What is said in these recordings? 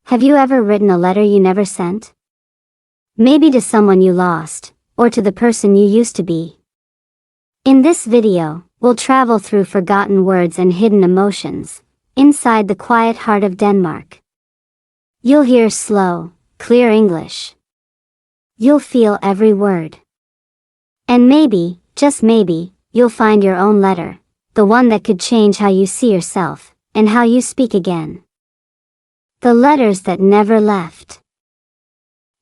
Have you ever written a letter you never sent? Maybe to someone you lost, or to the person you used to be. In this video, we'll travel through forgotten words and hidden emotions, inside the quiet heart of Denmark. You'll hear slow, clear English. You'll feel every word. And maybe, just maybe, you'll find your own letter, the one that could change how you see yourself, and how you speak again. The letters that never left.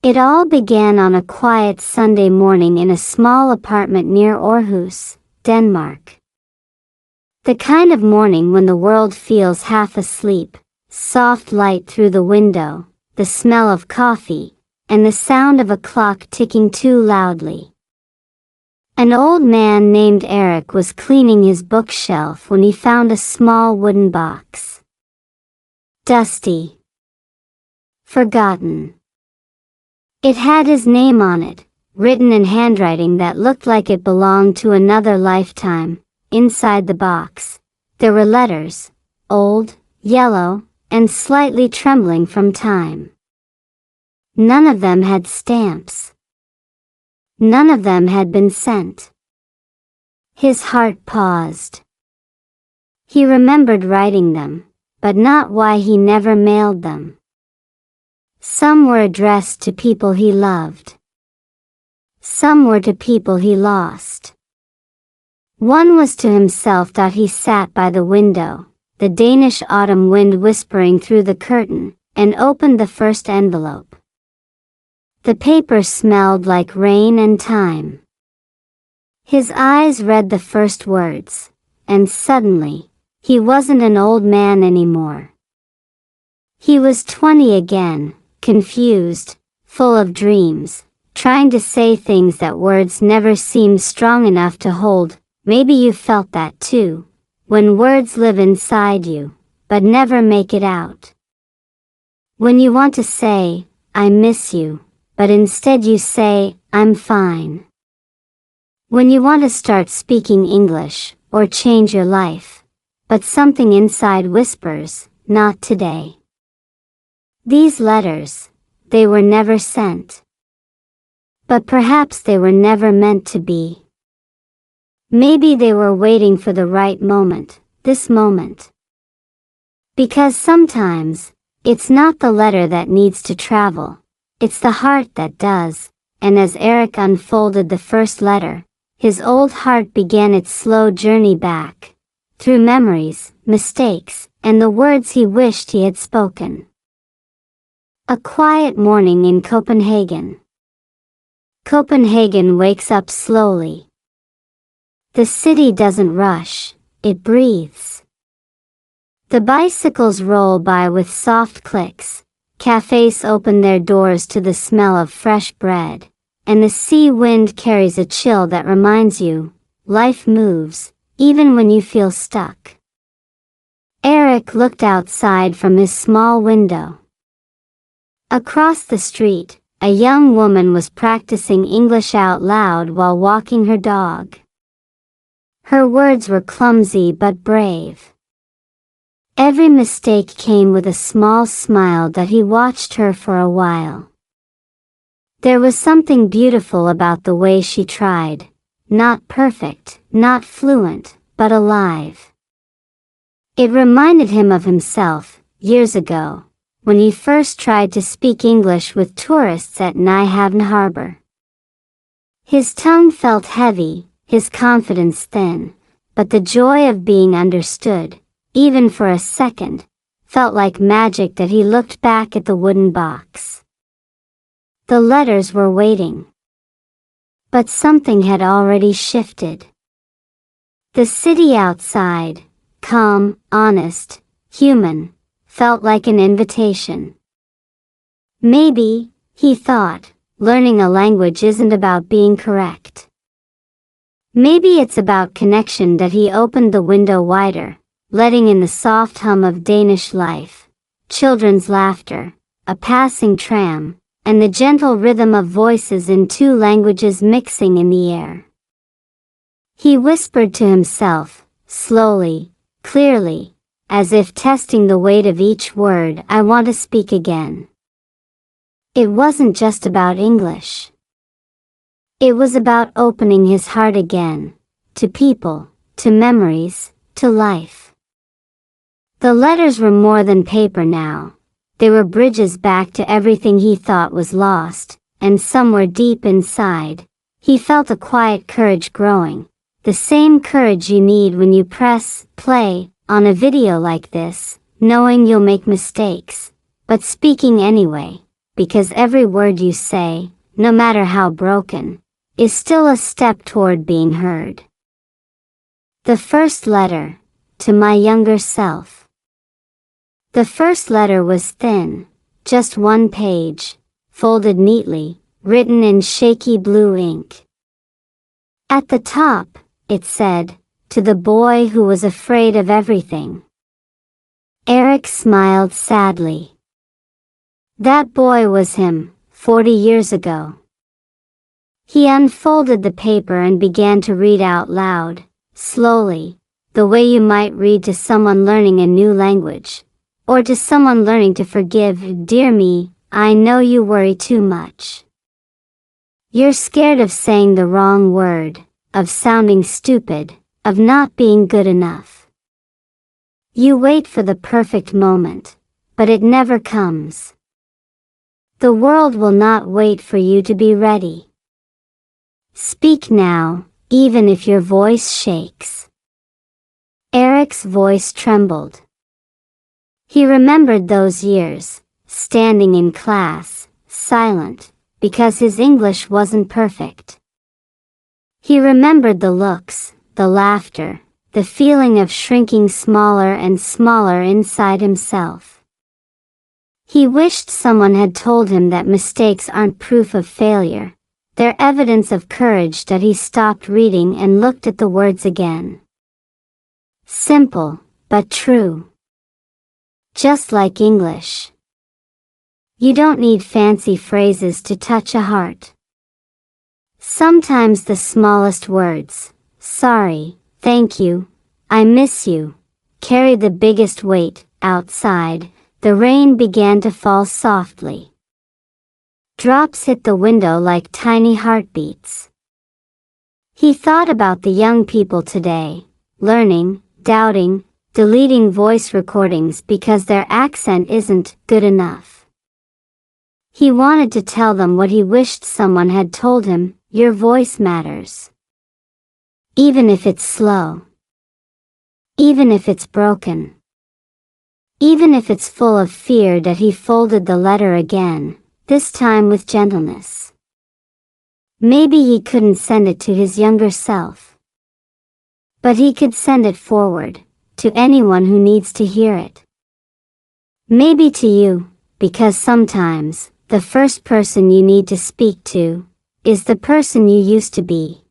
It all began on a quiet Sunday morning in a small apartment near Aarhus, Denmark. The kind of morning when the world feels half asleep, soft light through the window, the smell of coffee, and the sound of a clock ticking too loudly. An old man named Eric was cleaning his bookshelf when he found a small wooden box. Dusty. Forgotten. It had his name on it, written in handwriting that looked like it belonged to another lifetime. Inside the box, there were letters, old, yellow, and slightly trembling from time. None of them had stamps. None of them had been sent. His heart paused. He remembered writing them, but not why he never mailed them. Some were addressed to people he loved. Some were to people he lost. One was to himself. He sat by the window, the Danish autumn wind whispering through the curtain, and opened the first envelope. The paper smelled like rain and time. His eyes read the first words, and suddenly, he wasn't an old man anymore. He was 20 again, confused, full of dreams, trying to say things that words never seemed strong enough to hold. Maybe you felt that too, when words live inside you, but never make it out. When you want to say, I miss you, but instead you say, I'm fine. When you want to start speaking English, or change your life, but something inside whispers, not today. These letters, they were never sent. But perhaps they were never meant to be. Maybe they were waiting for the right moment, this moment. Because sometimes, it's not the letter that needs to travel, it's the heart that does. And as Eric unfolded the first letter, his old heart began its slow journey back, through memories, mistakes, and the words he wished he had spoken. A quiet morning in Copenhagen. Copenhagen wakes up slowly. The city doesn't rush, it breathes. The bicycles roll by with soft clicks, cafes open their doors to the smell of fresh bread, and the sea wind carries a chill that reminds you, life moves, even when you feel stuck. Eric looked outside from his small window. Across the street, a young woman was practicing English out loud while walking her dog. Her words were clumsy but brave. Every mistake came with a small smile that he watched her for a while. There was something beautiful about the way she tried, not perfect, not fluent, but alive. It reminded him of himself, years ago, when he first tried to speak English with tourists at Nyhavn Harbor. His tongue felt heavy, his confidence thin, but the joy of being understood, even for a second, felt like magic. That he looked back at the wooden box. The letters were waiting. But something had already shifted. The city outside, calm, honest, human, felt like an invitation. Maybe, he thought, learning a language isn't about being correct. Maybe it's about connection. That he opened the window wider, letting in the soft hum of Danish life, children's laughter, a passing tram, and the gentle rhythm of voices in two languages mixing in the air. He whispered to himself, slowly, clearly, as if testing the weight of each word I want to speak again. It wasn't just about English. It was about opening his heart again, to people, to memories, to life. The letters were more than paper now. They were bridges back to everything he thought was lost, and somewhere deep inside, he felt a quiet courage growing, the same courage you need when you press play on a video like this, knowing you'll make mistakes, but speaking anyway, because every word you say, no matter how broken, is still a step toward being heard. The first letter, to my younger self. The first letter was thin, just one page, folded neatly, written in shaky blue ink. At the top, it said, "To the boy who was afraid of everything." Eric smiled sadly. That boy was him, 40 years ago. He unfolded the paper and began to read out loud, slowly, the way you might read to someone learning a new language, or to someone learning to forgive. "Dear me, I know you worry too much. You're scared of saying the wrong word, of sounding stupid, of not being good enough. You wait for the perfect moment, but it never comes. The world will not wait for you to be ready. Speak now, even if your voice shakes." Eric's voice trembled. He remembered those years, standing in class, silent, because his English wasn't perfect. He remembered the looks, the laughter, the feeling of shrinking smaller and smaller inside himself. He wished someone had told him that mistakes aren't proof of failure, they're evidence of courage. That he stopped reading and looked at the words again. Simple, but true. Just like English. You don't need fancy phrases to touch a heart. Sometimes the smallest words, sorry, thank you, I miss you, carry the biggest weight. Outside, the rain began to fall softly. Drops hit the window like tiny heartbeats. He thought about the young people today, learning, doubting, deleting voice recordings because their accent isn't good enough. He wanted to tell them what he wished someone had told him: your voice matters. Even if it's slow. Even if it's broken. Even if it's full of fear. That he folded the letter again, this time with gentleness. Maybe he couldn't send it to his younger self. But he could send it forward, to anyone who needs to hear it. Maybe to you, because sometimes, the first person you need to speak to, is the person you used to be.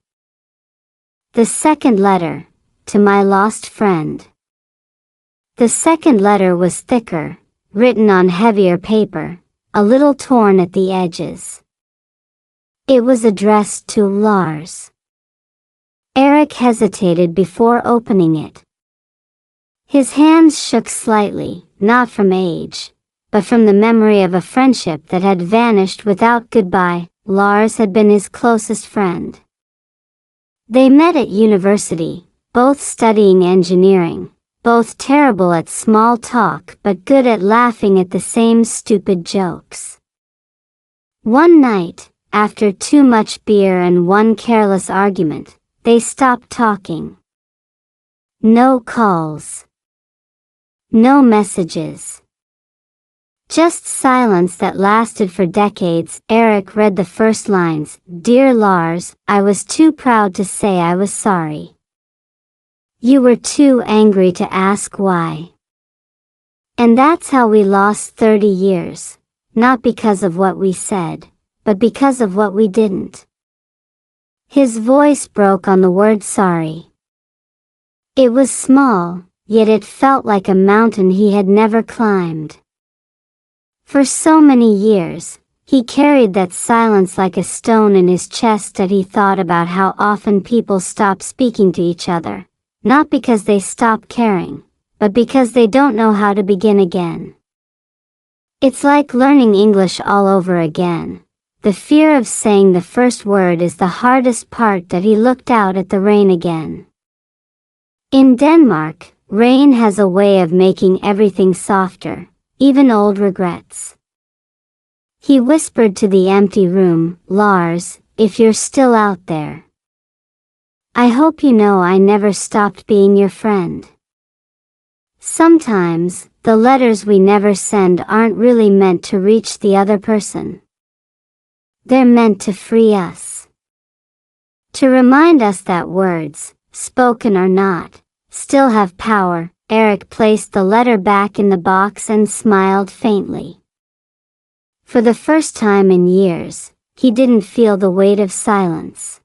The second letter, to my lost friend. The second letter was thicker, written on heavier paper, a little torn at the edges. It was addressed to Lars. Eric hesitated before opening it. His hands shook slightly, not from age, but from the memory of a friendship that had vanished without goodbye. Lars had been his closest friend. They met at university, both studying engineering, both terrible at small talk but good at laughing at the same stupid jokes. One night, after too much beer and one careless argument, they stopped talking. No calls. No messages. Just silence that lasted for decades. Eric read the first lines. Dear Lars, I was too proud to say I was sorry. You were too angry to ask why. And that's how we lost 30 years, not because of what we said, but because of what we didn't. His voice broke on the word sorry. It was small, yet it felt like a mountain he had never climbed. For so many years, he carried that silence like a stone in his chest. That he thought about how often people stop speaking to each other, not because they stop caring, but because they don't know how to begin again. It's like learning English all over again. The fear of saying the first word is the hardest part. That he looked out at the rain again. In Denmark, rain has a way of making everything softer, even old regrets. He whispered to the empty room, "Lars, if you're still out there, I hope you know I never stopped being your friend." Sometimes, the letters we never send aren't really meant to reach the other person. They're meant to free us. To remind us that words, spoken or not, still have power. Eric placed the letter back in the box and smiled faintly. For the first time in years, he didn't feel the weight of silence.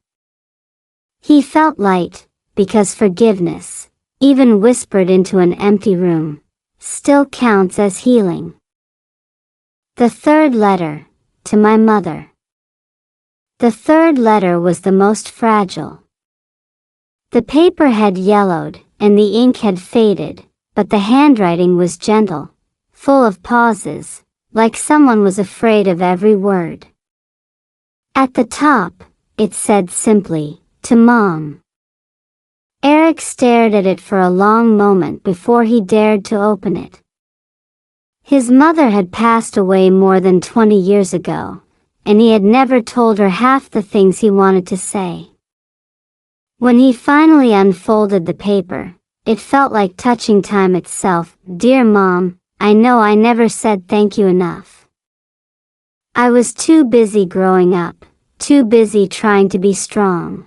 He felt light, because forgiveness, even whispered into an empty room, still counts as healing. The third letter, to my mother. The third letter was the most fragile. The paper had yellowed, and the ink had faded, but the handwriting was gentle, full of pauses, like someone was afraid of every word. At the top, it said simply, "To Mom." Eric stared at it for a long moment before he dared to open it. His mother had passed away more than 20 years ago, and he had never told her half the things he wanted to say. When he finally unfolded the paper, it felt like touching time itself. "Dear Mom, I know I never said thank you enough. I was too busy growing up, too busy trying to be strong.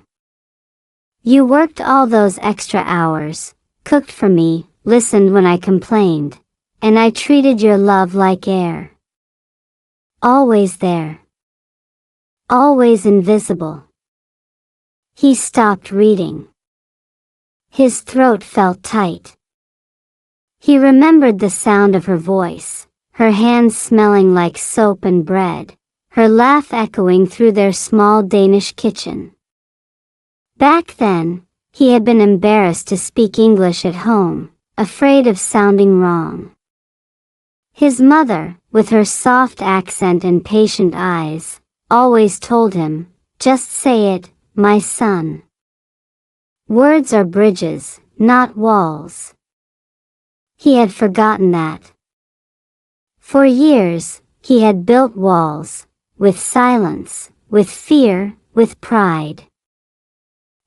You worked all those extra hours, cooked for me, listened when I complained, and I treated your love like air. Always there. Always invisible." He stopped reading. His throat felt tight. He remembered the sound of her voice, her hands smelling like soap and bread, her laugh echoing through their small Danish kitchen. Back then, he had been embarrassed to speak English at home, afraid of sounding wrong. His mother, with her soft accent and patient eyes, always told him, "Just say it, my son. Words are bridges, not walls." He had forgotten that. For years, he had built walls, with silence, with fear, with pride.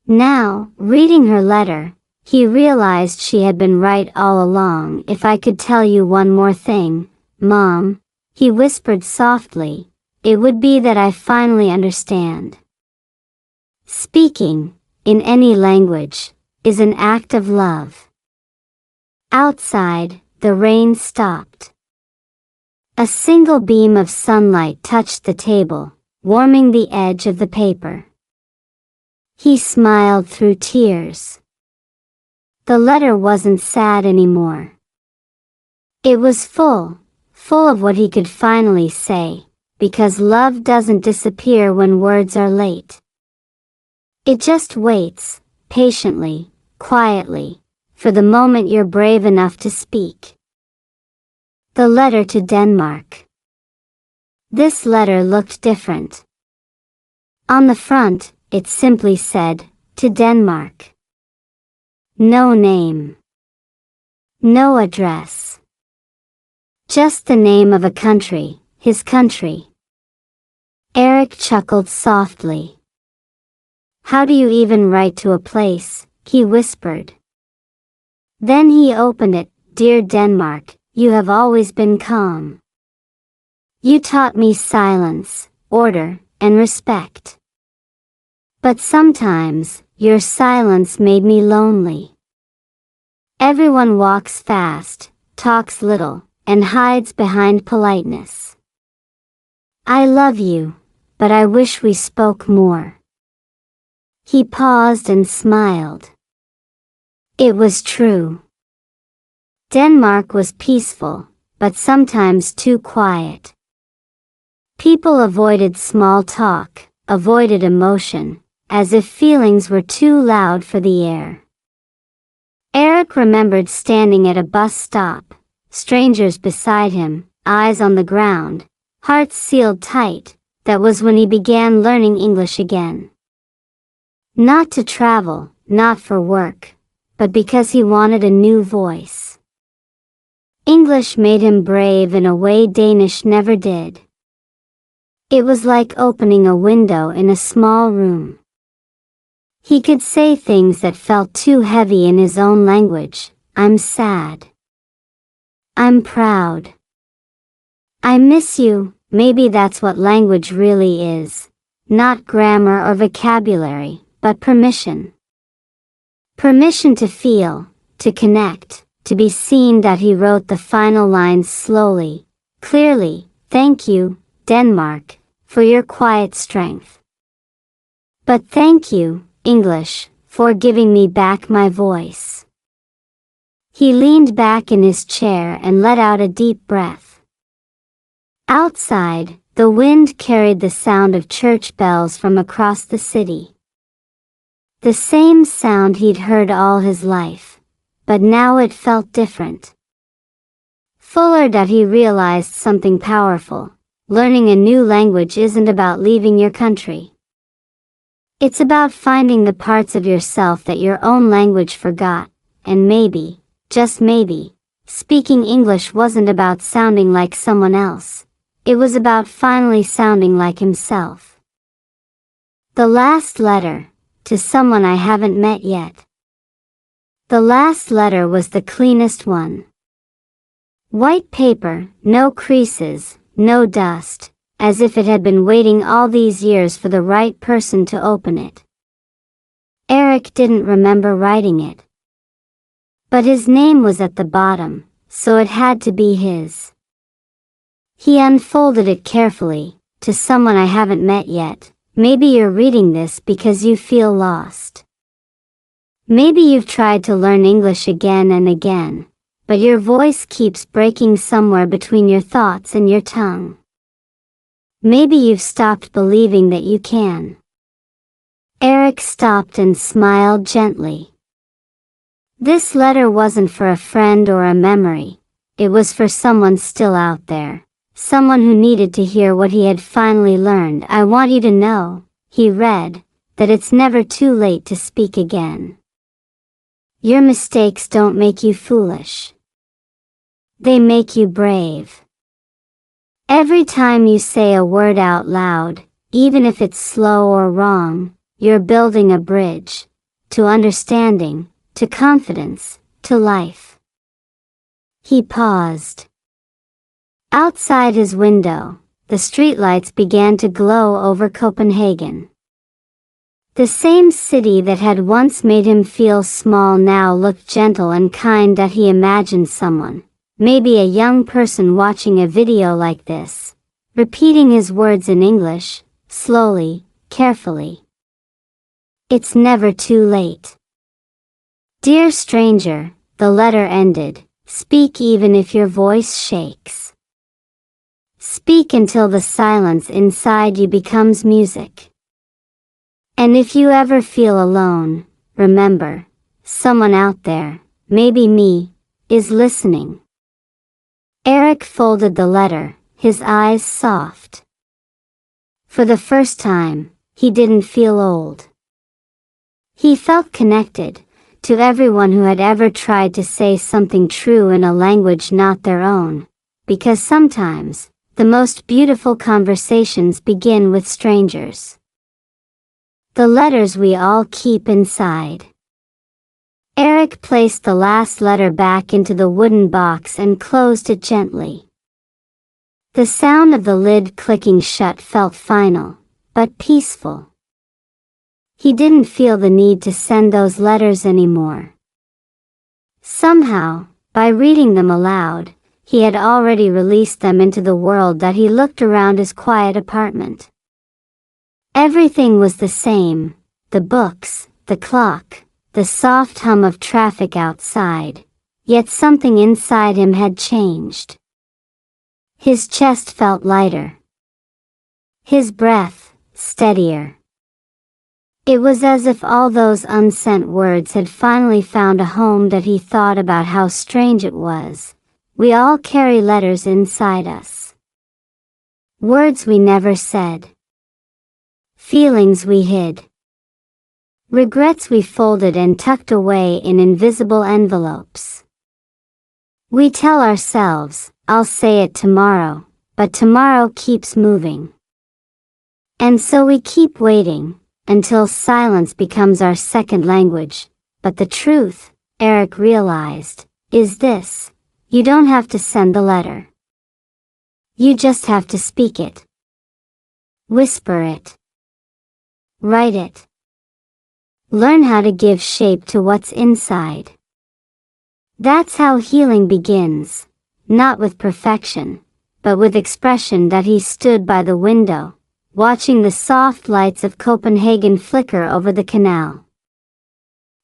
Now, reading her letter, he realized she had been right all along. "If I could tell you one more thing, Mom," he whispered softly, "it would be that I finally understand. Speaking, in any language, is an act of love." Outside, the rain stopped. A single beam of sunlight touched the table, warming the edge of the paper. He smiled through tears. The letter wasn't sad anymore. It was full of what he could finally say, because love doesn't disappear when words are late. It just waits, patiently, quietly, for the moment you're brave enough to speak. The letter to Denmark. This letter looked different. On the front, it simply said, "To Denmark." No name. No address. Just the name of a country, his country. Eric chuckled softly. "How do you even write to a place?" he whispered. Then he opened it. "Dear Denmark, you have always been calm. You taught me silence, order, and respect. But sometimes, your silence made me lonely. Everyone walks fast, talks little, and hides behind politeness. I love you, but I wish we spoke more." He paused and smiled. It was true. Denmark was peaceful, but sometimes too quiet. People avoided small talk, avoided emotion, as if feelings were too loud for the air. Eric Eric remembered standing at a bus stop, strangers beside him, eyes on the ground, hearts sealed tight. That was when he began learning English again. Not to travel, not for work, but because he wanted a new voice. English made him brave in a way Danish never did. It was like opening a window in a small room. He could say things that felt too heavy in his own language. I'm sad. I'm proud. I miss you. Maybe that's what language really is. Not grammar or vocabulary, but permission. Permission to feel, to connect, to be seen. That he wrote the final lines slowly, clearly. Thank you, Denmark, for your quiet strength. But thank you, English, for giving me back my voice. He leaned back in his chair and let out a deep breath. Outside, the wind carried the sound of church bells from across the city. The same sound he'd heard all his life, but now it felt different. Fuller. That he realized something powerful. Learning a new language isn't about leaving your country. It's about finding the parts of yourself that your own language forgot, and maybe, just maybe, speaking English wasn't about sounding like someone else. It was about finally sounding like himself. The last letter, to someone I haven't met yet. The last letter was the cleanest one. White paper, no creases, no dust, as if it had been waiting all these years for the right person to open it. Eric didn't remember writing it. But his name was at the bottom, so it had to be his. He unfolded it carefully. To someone I haven't met yet. Maybe you're reading this because you feel lost. Maybe you've tried to learn English again and again, but your voice keeps breaking somewhere between your thoughts and your tongue. Maybe you've stopped believing that you can. Eric stopped and smiled gently. This letter wasn't for a friend or a memory. It was for someone still out there. Someone who needed to hear what he had finally learned. I want you to know, he read, that it's never too late to speak again. Your mistakes don't make you foolish. They make you brave. Every time you say a word out loud, even if it's slow or wrong, you're building a bridge to understanding, to confidence, to life. He paused. Outside his window, the streetlights began to glow over Copenhagen. The same city that had once made him feel small now looked gentle and kind. That he imagined someone, maybe a young person watching a video like this, repeating his words in English, slowly, carefully. It's never too late. Dear stranger, the letter ended. Speak even if your voice shakes. Speak until the silence inside you becomes music. And if you ever feel alone, remember, someone out there, maybe me, is listening. Eric folded the letter, his eyes soft. For the first time, he didn't feel old. He felt connected to everyone who had ever tried to say something true in a language not their own, because sometimes, the most beautiful conversations begin with strangers. The letters we all keep inside. Eric placed the last letter back into the wooden box and closed it gently. The sound of the lid clicking shut felt final, but peaceful. He didn't feel the need to send those letters anymore. Somehow, by reading them aloud, he had already released them into the world. That he looked around his quiet apartment. Everything was the same, the books, the clock, the soft hum of traffic outside, yet something inside him had changed. His chest felt lighter. His breath, steadier. It was as if all those unsent words had finally found a home. That he thought about how strange it was. We all carry letters inside us. Words we never said. Feelings we hid. Regrets we folded and tucked away in invisible envelopes. We tell ourselves, "I'll say it tomorrow," but tomorrow keeps moving. And so we keep waiting, until silence becomes our second language. But the truth, Eric realized, is this: you don't have to send the letter. You just have to speak it. Whisper it. Write it. Learn how to give shape to what's inside. That's how healing begins, not with perfection, but with expression. That he stood by the window, watching the soft lights of Copenhagen flicker over the canal.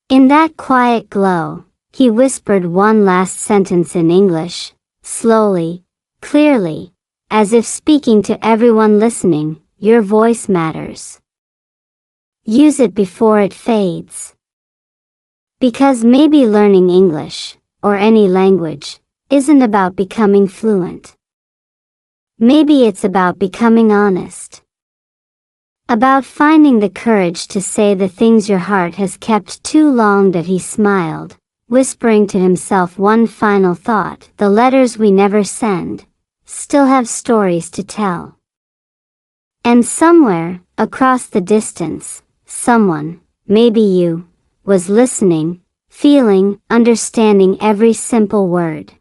In that quiet glow, he whispered one last sentence in English, slowly, clearly, as if speaking to everyone listening: your voice matters. Use it before it fades. Because maybe learning English, or any language, isn't about becoming fluent. Maybe it's about becoming honest. About finding the courage to say the things your heart has kept too long. That he smiled, whispering to himself one final thought: the letters we never send still have stories to tell. And somewhere, across the distance, someone, maybe you, was listening, feeling, understanding every simple word.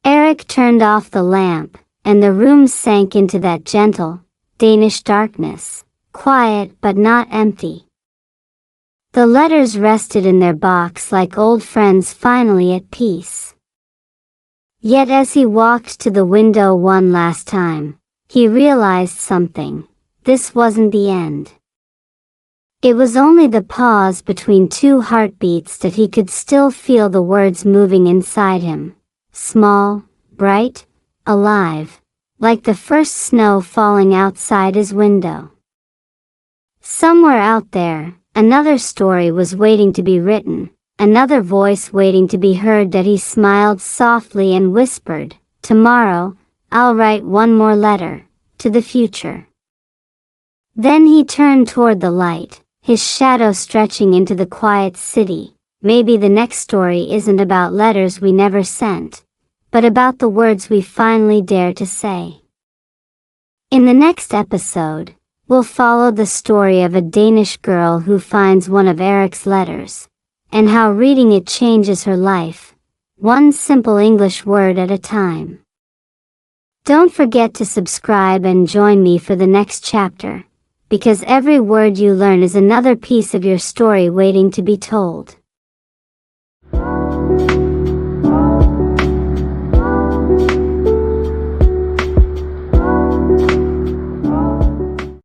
Eric turned off the lamp, and the room sank into that gentle, Danish darkness, quiet but not empty. The letters rested in their box like old friends finally at peace. Yet as he walked to the window one last time, he realized something: this wasn't the end. It was only the pause between two heartbeats. That he could still feel the words moving inside him, small, bright, alive, like the first snow falling outside his window. Somewhere out there, another story was waiting to be written, another voice waiting to be heard. That he smiled softly and whispered, "Tomorrow, I'll write one more letter, to the future." Then he turned toward the light, his shadow stretching into the quiet city. Maybe the next story isn't about letters we never sent, but about the words we finally dare to say. In the next episode, we'll follow the story of a Danish girl who finds one of Eric's letters, and how reading it changes her life, one simple English word at a time. Don't forget to subscribe and join me for the next chapter, because every word you learn is another piece of your story waiting to be told.